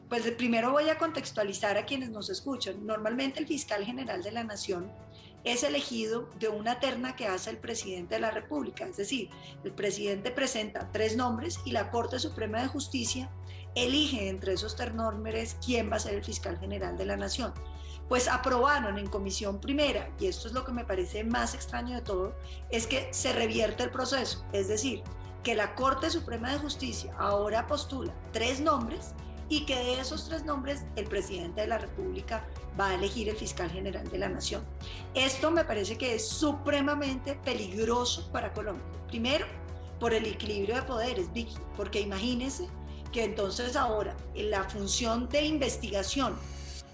Pues primero voy a contextualizar a quienes nos escuchan. Normalmente el fiscal general de la Nación es elegido de una terna que hace el presidente de la República, es decir, el presidente presenta 3 nombres y la Corte Suprema de Justicia elige entre esos 3 nombres quién va a ser el fiscal general de la Nación. Pues aprobaron en comisión primera, y esto es lo que me parece más extraño de todo, es que se revierte el proceso, es decir, que la Corte Suprema de Justicia ahora postula 3 nombres y que de esos 3 nombres el presidente de la República va a elegir el fiscal general de la Nación. Esto me parece que es supremamente peligroso para Colombia. Primero, por el equilibrio de poderes, Vicky, porque imagínense que entonces ahora en la función de investigación,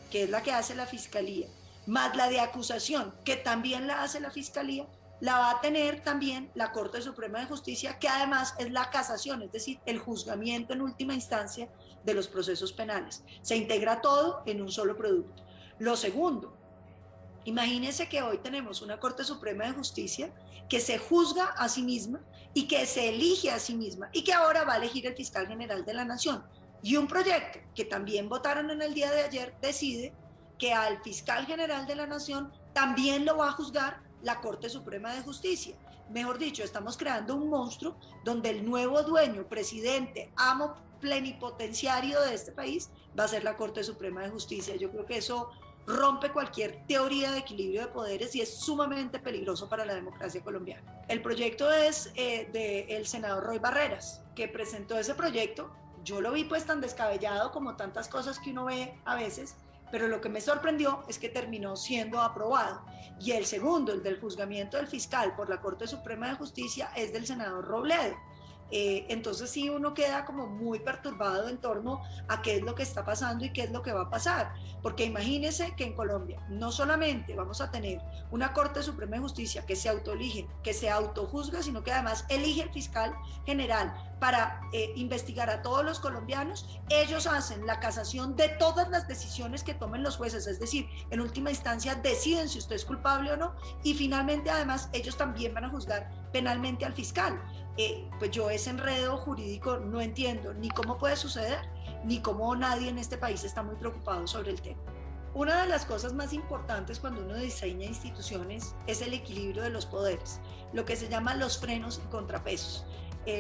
que es la que hace la Fiscalía, más la de acusación, que también la hace la Fiscalía, la va a tener también la Corte Suprema de Justicia, que además es la casación, es decir, el juzgamiento en última instancia de los procesos penales. Se integra todo en un solo producto. Lo segundo, imagínense que hoy tenemos una Corte Suprema de Justicia que se juzga a sí misma y que se elige a sí misma y que ahora va a elegir el fiscal general de la Nación. Y un proyecto que también votaron en el día de ayer decide que al fiscal general de la Nación también lo va a juzgar la Corte Suprema de Justicia. Mejor dicho, estamos creando un monstruo donde el nuevo dueño, presidente, amo plenipotenciario de este país va a ser la Corte Suprema de Justicia. Yo creo que eso rompe cualquier teoría de equilibrio de poderes y es sumamente peligroso para la democracia colombiana. El proyecto es del senador Roy Barreras, que presentó ese proyecto. Yo lo vi pues tan descabellado como tantas cosas que uno ve a veces, pero lo que me sorprendió es que terminó siendo aprobado. Y el segundo, el del juzgamiento del fiscal por la Corte Suprema de Justicia, es del senador Robledo. Entonces sí uno queda como muy perturbado en torno a qué es lo que está pasando y qué es lo que va a pasar, porque imagínense que en Colombia no solamente vamos a tener una Corte Suprema de Justicia que se autoelige, que se autojuzga, sino que además elige el fiscal general para investigar a todos los colombianos. Ellos hacen la casación de todas las decisiones que tomen los jueces, es decir, en última instancia deciden si usted es culpable o no, y finalmente además ellos también van a juzgar penalmente al fiscal. Pues yo ese enredo jurídico no entiendo ni cómo puede suceder, ni cómo nadie en este país está muy preocupado sobre el tema. Una de las cosas más importantes cuando uno diseña instituciones es el equilibrio de los poderes, lo que se llama los frenos y contrapesos.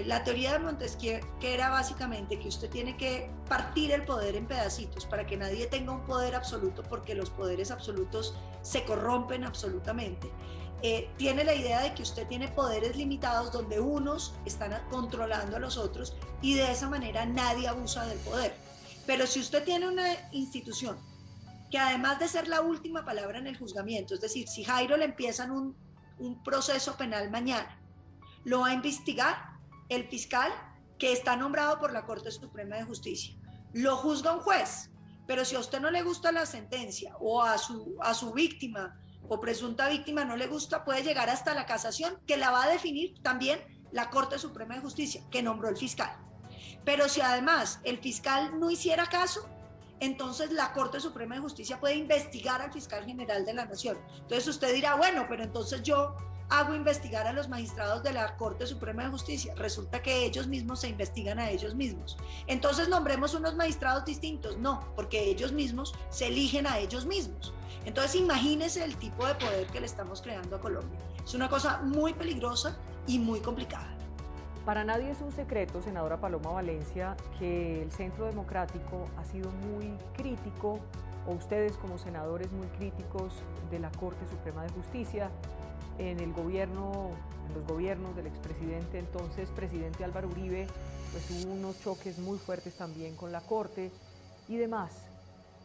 La teoría de Montesquieu, que era básicamente que usted tiene que partir el poder en pedacitos para que nadie tenga un poder absoluto, porque los poderes absolutos se corrompen absolutamente. Tiene la idea de que usted tiene poderes limitados donde unos están controlando a los otros y de esa manera nadie abusa del poder. Pero si usted tiene una institución que además de ser la última palabra en el juzgamiento, es decir, si Jairo le empiezan un proceso penal mañana, lo va a investigar el fiscal que está nombrado por la Corte Suprema de Justicia. Lo juzga un juez, pero si a usted no le gusta la sentencia o a su víctima o presunta víctima no le gusta, puede llegar hasta la casación, que la va a definir también la Corte Suprema de Justicia, que nombró el fiscal. Pero si además el fiscal no hiciera caso, entonces la Corte Suprema de Justicia puede investigar al fiscal general de la Nación. Entonces usted dirá, bueno, pero entonces yo hago investigar a los magistrados de la Corte Suprema de Justicia. Resulta que ellos mismos se investigan a ellos mismos. Entonces nombremos unos magistrados distintos. No, porque ellos mismos se eligen a ellos mismos. Entonces imagínese el tipo de poder que le estamos creando a Colombia. Es una cosa muy peligrosa y muy complicada. Para nadie es un secreto, senadora Paloma Valencia, que el Centro Democrático ha sido muy crítico, o ustedes como senadores muy críticos de la Corte Suprema de Justicia, en los gobiernos del expresidente, entonces presidente Álvaro Uribe, pues hubo unos choques muy fuertes también con la Corte y demás.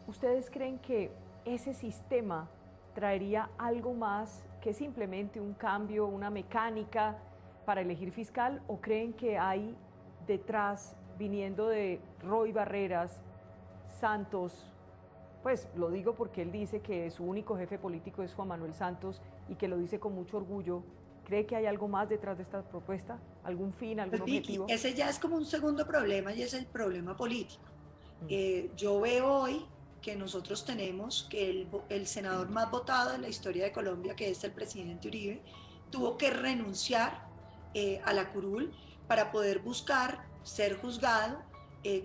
¿Ustedes creen que ese sistema traería algo más que simplemente un cambio, una mecánica para elegir fiscal, o creen que hay detrás, viniendo de Roy Barreras, Santos? Pues lo digo porque él dice que su único jefe político es Juan Manuel Santos y que lo dice con mucho orgullo. ¿Cree que hay algo más detrás de esta propuesta? ¿Algún fin, algún objetivo? Ese ya es como un segundo problema y es el problema político. Yo veo hoy que nosotros tenemos que el senador más votado de la historia de Colombia, que es el presidente Uribe, tuvo que renunciar a la curul para poder buscar ser juzgado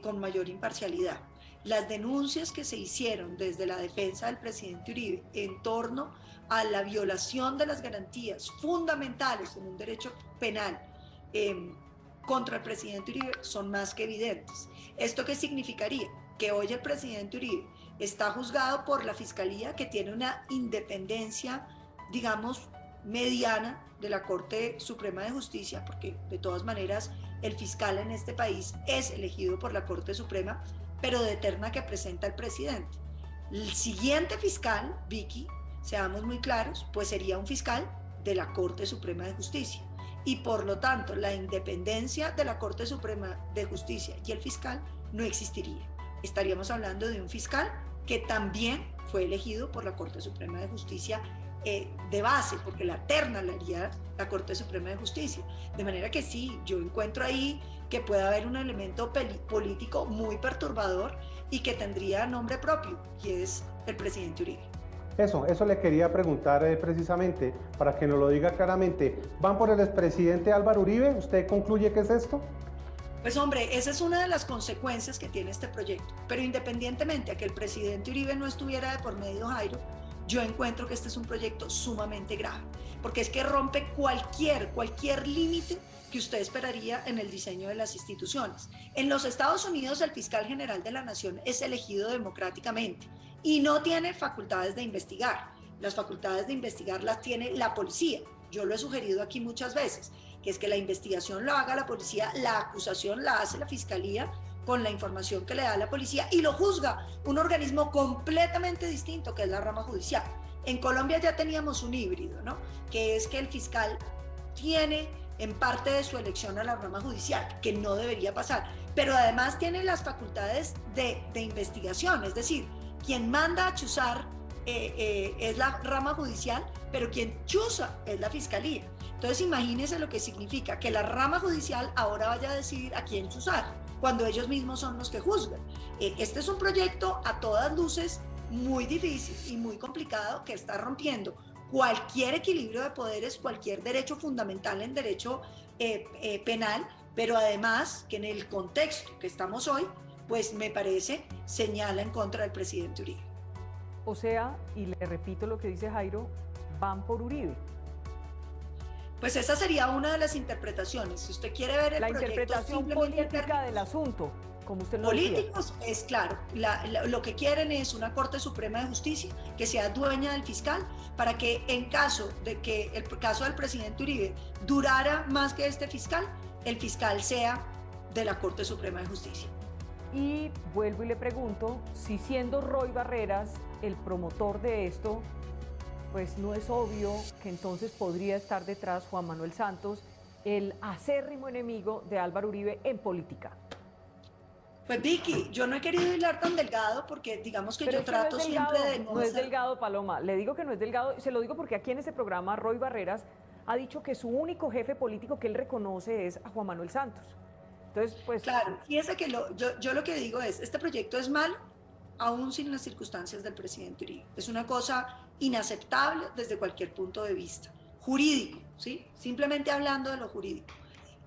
con mayor imparcialidad. las denuncias que se hicieron desde la defensa del presidente Uribe en torno a la violación de las garantías fundamentales en un derecho penal contra el presidente Uribe son más que evidentes. ¿Esto qué significaría? Que hoy el presidente Uribe está juzgado por la Fiscalía, que tiene una independencia, digamos, mediana de la Corte Suprema de Justicia, porque de todas maneras el fiscal en este país es elegido por la Corte Suprema, pero de terna que presenta el presidente. El siguiente fiscal, Vicky, seamos muy claros, pues sería un fiscal de la Corte Suprema de Justicia. Y por lo tanto, la independencia de la Corte Suprema de Justicia y el fiscal no existiría. Estaríamos hablando de un fiscal que también fue elegido por la Corte Suprema de Justicia de base, porque la terna la haría la Corte Suprema de Justicia. De manera que sí, yo encuentro ahí que puede haber un elemento político muy perturbador y que tendría nombre propio, y es el presidente Uribe. Eso le quería preguntar precisamente, para que nos lo diga claramente. ¿Van por el expresidente Álvaro Uribe? ¿Usted concluye que es esto? Pues hombre, esa es una de las consecuencias que tiene este proyecto. Pero independientemente a que el presidente Uribe no estuviera de por medio, Jairo, yo encuentro que este es un proyecto sumamente grave, porque es que rompe cualquier límite que usted esperaría en el diseño de las instituciones. En los Estados Unidos, el fiscal general de la Nación es elegido democráticamente y no tiene facultades de investigar. Las facultades de investigar las tiene la policía. Yo lo he sugerido aquí muchas veces, que es que la investigación lo haga la policía, la acusación la hace la fiscalía con la información que le da la policía y lo juzga un organismo completamente distinto, que es la rama judicial. En Colombia ya teníamos un híbrido, ¿no? Que es que el fiscal tiene en parte de su elección a la rama judicial, que no debería pasar, pero además tiene las facultades de investigación, es decir, quien manda a chuzar es la rama judicial, pero quien chuza es la fiscalía. Entonces imagínense lo que significa que la rama judicial ahora vaya a decidir a quién chuzar, cuando ellos mismos son los que juzgan. Este es un proyecto a todas luces muy difícil y muy complicado, que está rompiendo cualquier equilibrio de poderes, cualquier derecho fundamental en derecho penal, pero además que en el contexto que estamos hoy, pues me parece señala en contra del presidente Uribe. O sea, y le repito lo que dice Jairo, van por Uribe. Pues esa sería una de las interpretaciones. Si usted quiere ver el la proyecto, interpretación política del asunto, como usted lo políticos, decía. es claro, lo que quieren es una Corte Suprema de Justicia que sea dueña del fiscal, para que en caso de que el caso del presidente Uribe durara más que este fiscal, el fiscal sea de la Corte Suprema de Justicia. Y vuelvo y le pregunto, si siendo Roy Barreras el promotor de esto, pues no es obvio que entonces podría estar detrás Juan Manuel Santos, el acérrimo enemigo de Álvaro Uribe en política. Pues Vicky, yo no he querido hilar tan delgado porque digamos que pero yo trato siempre de no es delgado, Paloma. Le digo que no es delgado, y se lo digo porque aquí en este programa Roy Barreras ha dicho que su único jefe político que él reconoce es a Juan Manuel Santos. Entonces, pues... Claro, fíjese que yo lo que digo es, este proyecto es malo, aún sin las circunstancias del presidente Uribe. Es una cosa inaceptable desde cualquier punto de vista. Jurídico, ¿sí? Simplemente hablando de lo jurídico.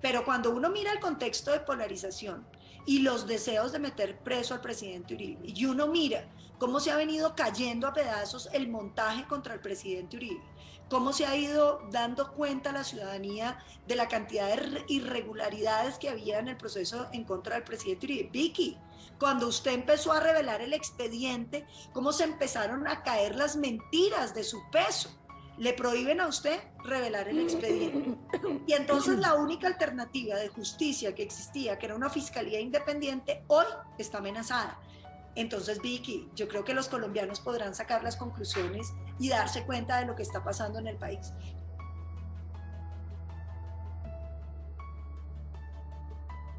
Pero cuando uno mira el contexto de polarización y los deseos de meter preso al presidente Uribe, y uno mira cómo se ha venido cayendo a pedazos el montaje contra el presidente Uribe, cómo se ha ido dando cuenta a la ciudadanía de la cantidad de irregularidades que había en el proceso en contra del presidente Uribe. Vicky, cuando usted empezó a revelar el expediente, cómo se empezaron a caer las mentiras de su peso. Le prohíben a usted revelar el expediente. Y entonces la única alternativa de justicia que existía, que era una fiscalía independiente, hoy está amenazada. Entonces, Vicky, yo creo que los colombianos podrán sacar las conclusiones y darse cuenta de lo que está pasando en el país.